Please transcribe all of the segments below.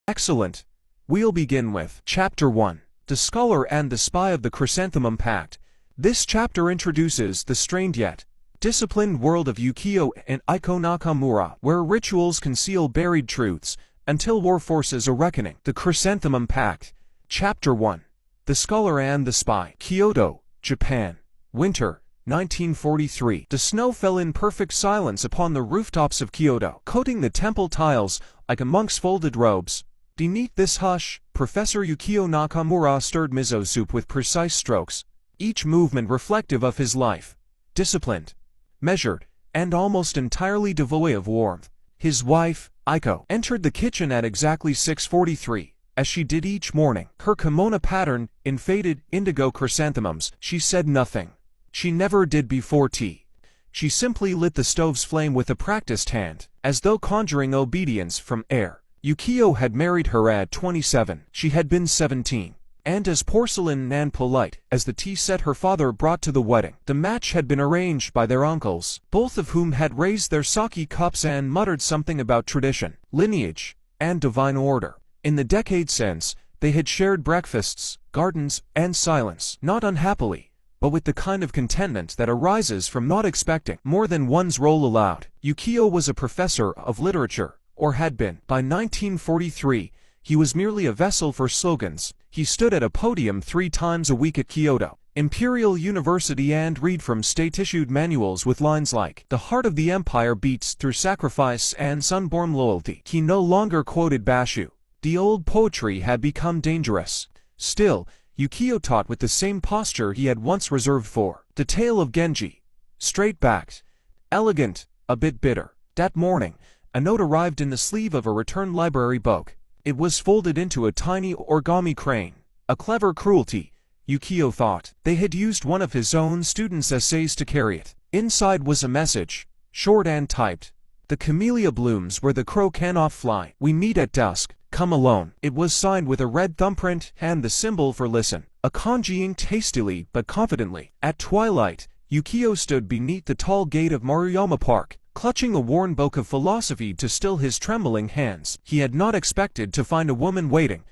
Excellent. We'll begin with Chapter 1, The Scholar and the Spy of the Chrysanthemum Pact. This chapter introduces the strained yet disciplined world of Yukio and Yukio Nakamura, where rituals conceal buried truths until war forces a reckoning. The Chrysanthemum Pact. Chapter 1, The Scholar and the Spy. Kyoto, Japan. Winter, 1943. The snow fell in perfect silence upon the rooftops of Kyoto, coating the temple tiles like a monk's folded robes. Beneath this hush, Professor Yukio Nakamura stirred miso soup with precise strokes, each movement reflective of his life, disciplined, measured, and almost entirely devoid of warmth. His wife, Aiko, entered the kitchen at exactly 6:43, as she did each morning, her kimono patterned in faded indigo chrysanthemums. She said nothing. She never did before tea. She simply lit the stove's flame with a practiced hand, as though conjuring obedience from air. Yukio had married her at 27. She had been 17. And as porcelain and polite as the tea set her father brought to the wedding, the match had been arranged by their uncles, both of whom had raised their sake cups and muttered something about tradition, lineage, and divine order. In the decade since, they had shared breakfasts, gardens, and silence, not unhappily, but with the kind of contentment that arises from not expecting more than one's role allowed. Yukio was a professor of literature, or had been. By 1943, he was merely a vessel for slogans. He stood at a podium 3 times a week at Kyoto Imperial University and read from state-issued manuals with lines like, "The heart of the empire beats through sacrifice and sunborn loyalty." He no longer quoted Basho. The old poetry had become dangerous. Still, Yukio taught with the same posture he had once reserved for the tale of Genji. Straight-backed, elegant, a bit bitter. That morning, a note arrived in the sleeve of a returned library book. It was folded into a tiny origami crane. A clever cruelty, Yukio thought. They had used one of his own students' essays to carry it. Inside was a message, short and typed. "The camellia blooms where the crow cannot fly. We meet at dusk. Come alone." It was signed with a red thumbprint and the symbol for listen. A kanji inked hastily but confidently. At twilight, Yukio stood beneath the tall gate of Maruyama Park, clutching a worn book of philosophy to still his trembling hands. He had not expected to find a woman waiting,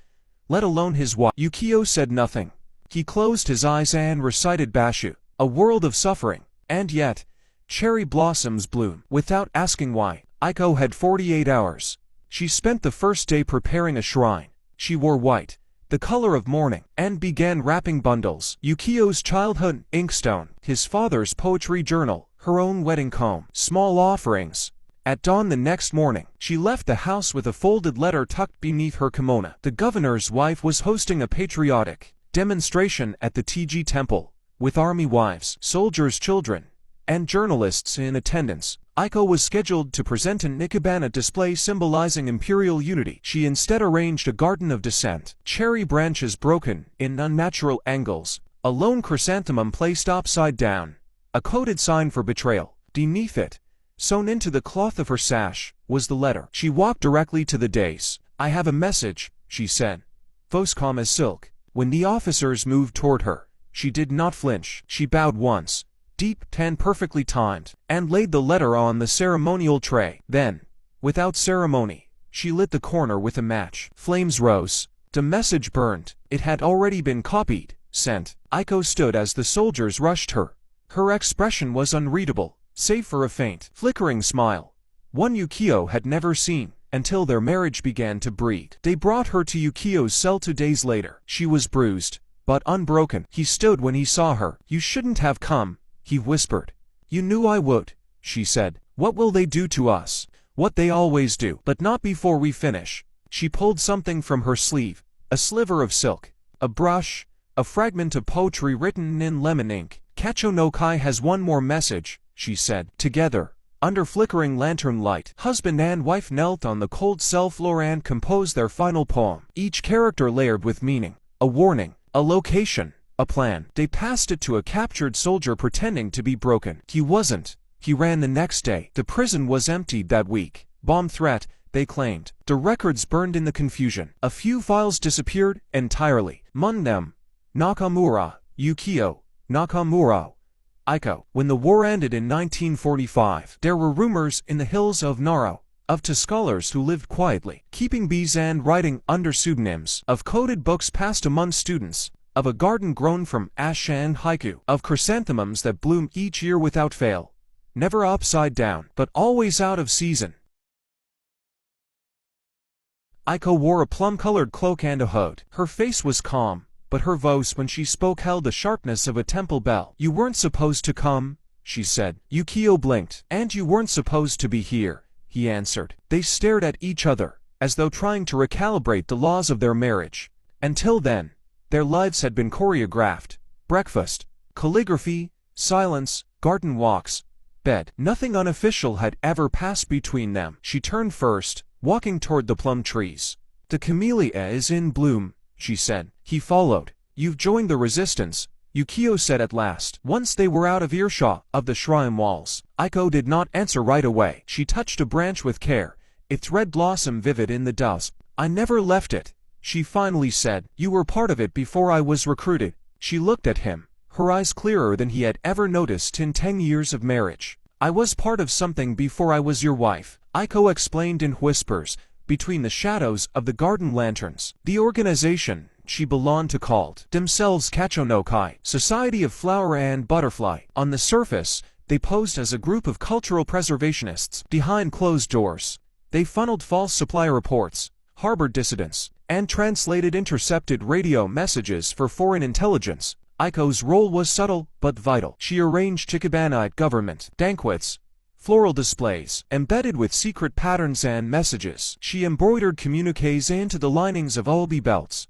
let alone his wife. Yukio said nothing. He closed his eyes and recited Basho, a world of suffering, and yet, cherry blossoms bloom. Without asking why, Aiko had 48 hours. She spent the first day preparing a shrine. She wore white, the color of mourning, and began wrapping bundles. Yukio's childhood inkstone, his father's poetry journal, her own wedding comb, small offerings. At dawn the next morning, she left the house with a folded letter tucked beneath her kimono. The governor's wife was hosting a patriotic demonstration at the TG Temple, with army wives, soldiers' children, and journalists in attendance. Aiko was scheduled to present an ikebana display symbolizing imperial unity. She instead arranged a garden of dissent, cherry branches broken in unnatural angles, a lone chrysanthemum placed upside down, a coded sign for betrayal. Beneath it, sewn into the cloth of her sash, was the letter. She walked directly to the dais. "I have a message," she said, voice calm as silk. When the officers moved toward her, she did not flinch. She bowed once, deep and perfectly timed, and laid the letter on the ceremonial tray. Then, without ceremony, she lit the corner with a match. Flames rose. The message burned. It had already been copied, sent. Aiko stood as the soldiers rushed her. Her expression was unreadable, save for a faint, flickering smile, one Yukio had never seen, until their marriage began to breed. They brought her to Yukio's cell 2 days later. She was bruised, but unbroken. He stood when he saw her. "You shouldn't have come," he whispered. "You knew I would," she said. "What will they do to us?" "What they always do. But not before we finish." She pulled something from her sleeve, a sliver of silk, a brush, a fragment of poetry written in lemon ink. "Kacho no Kai has one more message," she said. Together, under flickering lantern light, husband and wife knelt on the cold cell floor and composed their final poem, each character layered with meaning, a warning, a location, a plan. They passed it to a captured soldier pretending to be broken. He wasn't. He ran the next day. The prison was emptied that week. Bomb threat, they claimed. The records burned in the confusion. A few files disappeared entirely. Among them, Nakamura, Yukio, Nakamura, Aiko. When the war ended in 1945, there were rumors in the hills of Naro, of to scholars who lived quietly, keeping bees and writing under pseudonyms, of coded books passed among students, of a garden grown from ash and haiku, of chrysanthemums that bloom each year without fail, never upside down, but always out of season. Aiko wore a plum-colored cloak and a hood. Her face was calm, but her voice when she spoke held the sharpness of a temple bell. "You weren't supposed to come," she said. Yukio blinked. "And you weren't supposed to be here," he answered. They stared at each other, as though trying to recalibrate the laws of their marriage. Until then, their lives had been choreographed: breakfast, calligraphy, silence, garden walks, bed. Nothing unofficial had ever passed between them. She turned first, walking toward the plum trees. "The camellia is in bloom," she said. He followed. "You've joined the resistance," Yukio said at last. Once they were out of earshot of the shrine walls, Aiko did not answer right away. She touched a branch with care, its red blossom vivid in the dusk. "I never left it," she finally said. "You were part of it before I was recruited." She looked at him, her eyes clearer than he had ever noticed in 10 years of marriage. "I was part of something before I was your wife," Aiko explained in whispers, between the shadows of the garden lanterns. The organization she belonged to called themselves Kacho no Kai, Society of Flower and Butterfly. On the surface, they posed as a group of cultural preservationists. Behind closed doors, they funneled false supply reports, harbored dissidents, and translated intercepted radio messages for foreign intelligence. Aiko's role was subtle but vital. She arranged Chikibanite government banquets, floral displays, embedded with secret patterns and messages. She embroidered communiques into the linings of obi belts.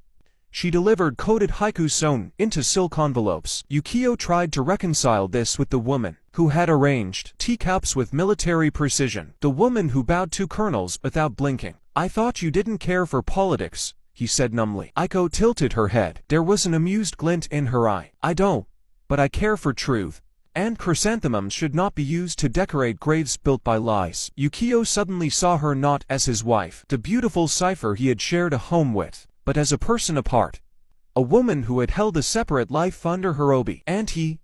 She delivered coded haiku sewn into silk envelopes. Yukio tried to reconcile this with the woman who had arranged teacups with military precision, the woman who bowed to colonels without blinking. "I thought you didn't care for politics," he said numbly. Aiko tilted her head. There was an amused glint in her eye. "I don't, but I care for truth. And chrysanthemums should not be used to decorate graves built by lies." Yukio suddenly saw her not as his wife, the beautiful cipher he had shared a home with, but as a person apart, a woman who had held a separate life under her obi. And he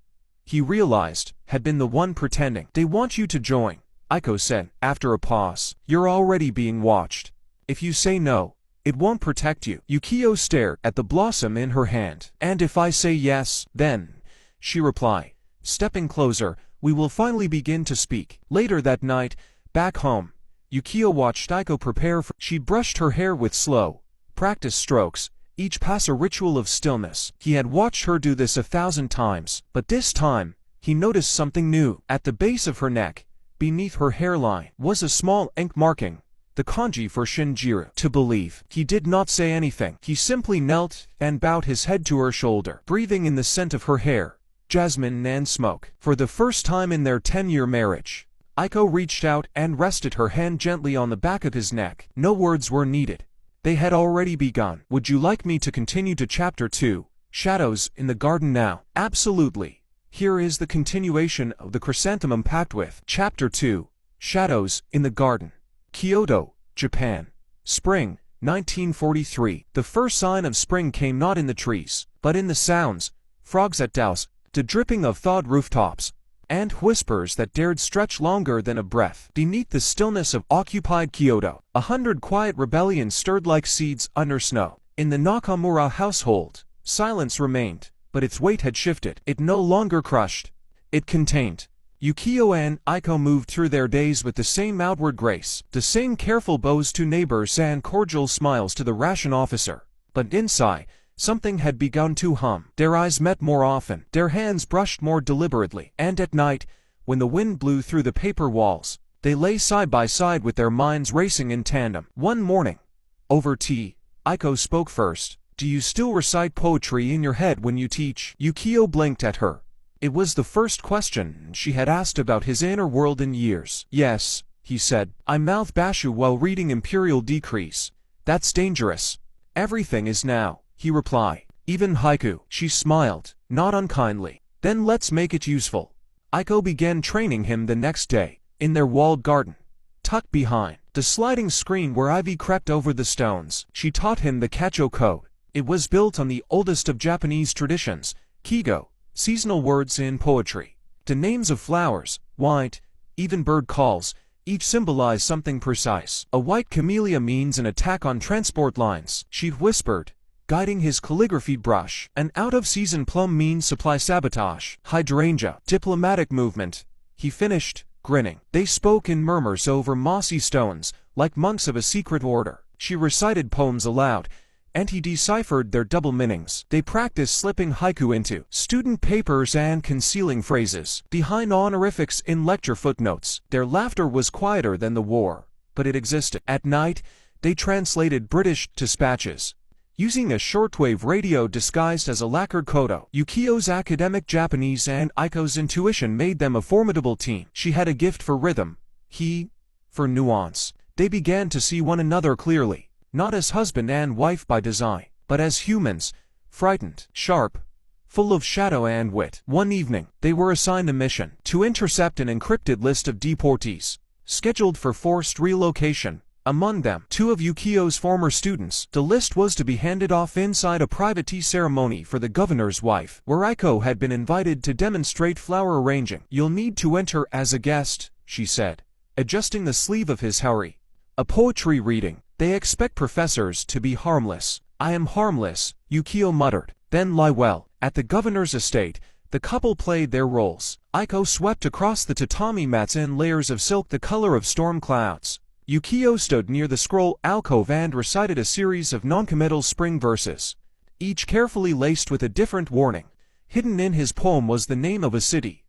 realized, had been the one pretending. "They want you to join," Aiko said, after a pause. "You're already being watched. If you say no, it won't protect you." Yukio stared at the blossom in her hand. "And if I say yes, then," she replied, stepping closer, "we will finally begin to speak." Later that night, back home, Yukio watched Aiko prepare for. She brushed her hair with slow, practiced strokes, each pass a ritual of stillness. He had watched her do this 1,000 times, but this time, he noticed something new. At the base of her neck, beneath her hairline, was a small ink marking, the kanji for Shinjiru, to believe. He did not say anything. He simply knelt and bowed his head to her shoulder, breathing in the scent of her hair, jasmine and smoke. For the first time in their 10-year marriage, Aiko reached out and rested her hand gently on the back of his neck. No words were needed. They had already begun. "Would you like me to continue to Chapter 2, Shadows in the Garden now?" "Absolutely. Here is the continuation of the Chrysanthemum Pact with Chapter 2, Shadows in the Garden. Kyoto, Japan. Spring, 1943. The first sign of spring came not in the trees, but in the sounds, frogs at douse, the dripping of thawed rooftops, and whispers that dared stretch longer than a breath. Beneath the stillness of occupied Kyoto, 100 quiet rebellions stirred like seeds under snow. In the Nakamura household, silence remained, but its weight had shifted. It no longer crushed. It contained. Yukio and Aiko moved through their days with the same outward grace, the same careful bows to neighbors and cordial smiles to the ration officer. But inside, something had begun to hum. Their eyes met more often, their hands brushed more deliberately, and at night, when the wind blew through the paper walls, they lay side by side with their minds racing in tandem. One morning, over tea, Aiko spoke first. "Do you still recite poetry in your head when you teach?" Yukio blinked at her. It was the first question she had asked about his inner world in years. "Yes," he said. "I mouth bashu while reading imperial decrees. That's dangerous." "Everything is now," he replied. "Even haiku." She smiled, not unkindly. "Then let's make it useful." Aiko began training him the next day, in their walled garden, tucked behind the sliding screen where ivy crept over the stones. She taught him the Kacho code. It was built on the oldest of Japanese traditions, kigo, seasonal words in poetry. The names of flowers, white, even bird calls, Each symbolized something precise. A white camellia means an attack on transport lines, she whispered, guiding his calligraphy brush. An out-of-season plum means supply sabotage. Hydrangea, diplomatic movement, he finished, grinning. They spoke in murmurs over mossy stones, like monks of a secret order. She recited poems aloud, and he deciphered their double meanings. They practiced slipping haiku into student papers and concealing phrases behind honorifics in lecture footnotes. Their laughter was quieter than the war, but it existed. At night, they translated British dispatches, using a shortwave radio disguised as a lacquered koto. Yukio's academic Japanese and Aiko's intuition made them a formidable team. She had a gift for rhythm, he for nuance. They began to see one another clearly, not as husband and wife by design, but as humans, frightened, sharp, full of shadow and wit. One evening, they were assigned a mission to intercept an encrypted list of deportees, scheduled for forced relocation. Among them, 2 of Yukio's former students. The list was to be handed off inside a private tea ceremony for the governor's wife, where Aiko had been invited to demonstrate flower arranging. You'll need to enter as a guest, she said, adjusting the sleeve of his haori. A poetry reading. They expect professors to be harmless. I am harmless, Yukio muttered. Then lie well. At the governor's estate, the couple played their roles. Aiko swept across the tatami mats in layers of silk the color of storm clouds. Yukio stood near the scroll alcove and recited a series of noncommittal spring verses, each carefully laced with a different warning. Hidden in his poem was the name of a city,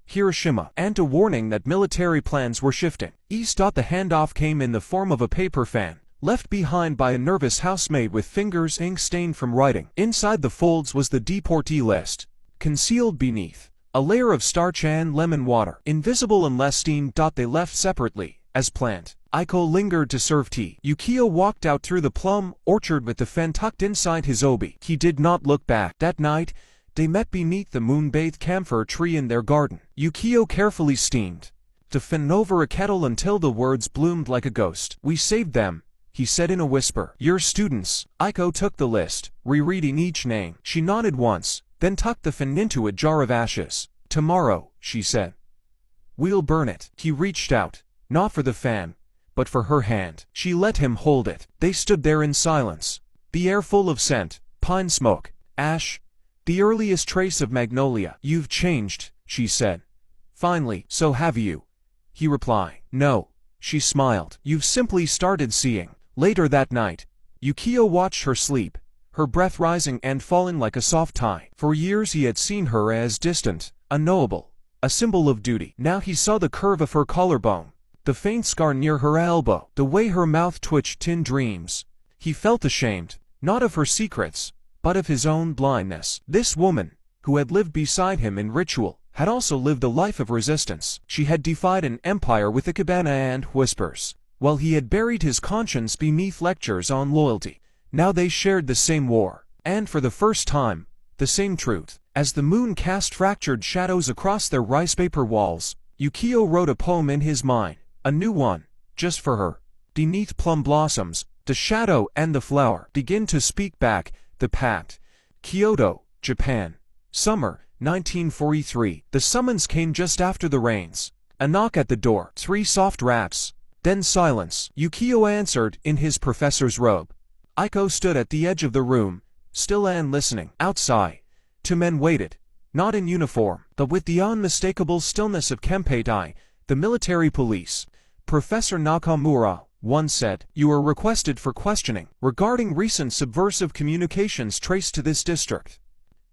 Hiroshima, and a warning that military plans were shifting. East. The handoff came in the form of a paper fan, left behind by a nervous housemaid with fingers ink-stained from writing. Inside the folds was the deportee list, concealed beneath a layer of starch and lemon water, invisible unless steamed. They left separately, as planned. Aiko lingered to serve tea. Yukio walked out through the plum orchard with the fan tucked inside his obi. He did not look back. That night, they met beneath the moon-bathed camphor tree in their garden. Yukio carefully steamed the fan over a kettle until the words bloomed like a ghost. We saved them, he said in a whisper. Your students. Aiko took the list, rereading each name. She nodded once, then tucked the fan into a jar of ashes. Tomorrow, she said, we'll burn it. He reached out, not for the fan, but for her hand. She let him hold it. They stood there in silence, the air full of scent, pine smoke, ash, the earliest trace of magnolia. You've changed, she said. Finally. So have you, he replied. No, she smiled. You've simply started seeing. Later that night, Yukio watched her sleep, her breath rising and falling like a soft tide. For years he had seen her as distant, unknowable, a symbol of duty. Now he saw the curve of her collarbone, the faint scar near her elbow, the way her mouth twitched in dreams. He felt ashamed, not of her secrets, but of his own blindness. This woman, who had lived beside him in ritual, had also lived a life of resistance. She had defied an empire with ikebana and whispers, while he had buried his conscience beneath lectures on loyalty. Now they shared the same war, and for the first time, the same truth. As the moon cast fractured shadows across their rice paper walls, Yukio wrote a poem in his mind. A new one, just for her. Beneath plum blossoms, the shadow and the flower begin to speak back. The Pact. Kyoto, Japan. Summer, 1943. The summons came just after the rains. A knock at the door. 3 soft raps. Then silence. Yukio answered in his professor's robe. Aiko stood at the edge of the room, still and listening. Outside, 2 men waited, not in uniform, but with the unmistakable stillness of Kempeitai, the military police. Professor Nakamura, one said, you are requested for questioning regarding recent subversive communications traced to this district.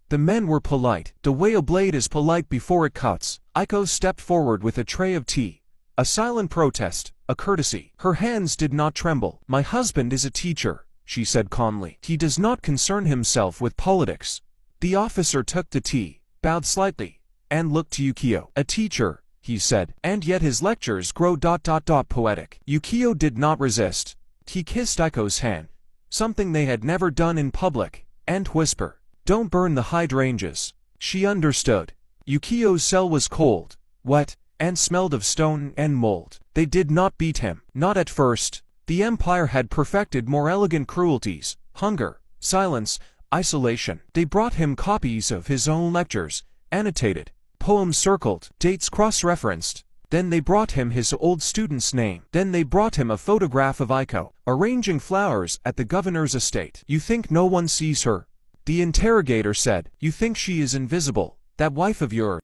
The men were polite. The way a blade is polite before it cuts. Aiko stepped forward with a tray of tea. A silent protest, a courtesy. Her hands did not tremble. My husband is a teacher, she said calmly. He does not concern himself with politics. The officer took the tea, bowed slightly, and looked to Yukio. A teacher, he said, and yet his lectures grow poetic. Yukio did not resist. He kissed Aiko's hand, something they had never done in public, and whisper, don't burn the hydrangeas. She understood. Yukio's cell was cold, wet, and smelled of stone and mold. They did not beat him, not at first. The empire had perfected more elegant cruelties, hunger, silence, isolation. They brought him copies of his own lectures, annotated, poems circled, dates cross-referenced, Then they brought him his old student's name. Then they brought him a photograph of Aiko, arranging flowers at the governor's estate. You think no one sees her? The interrogator said. You think she is invisible, that wife of yours?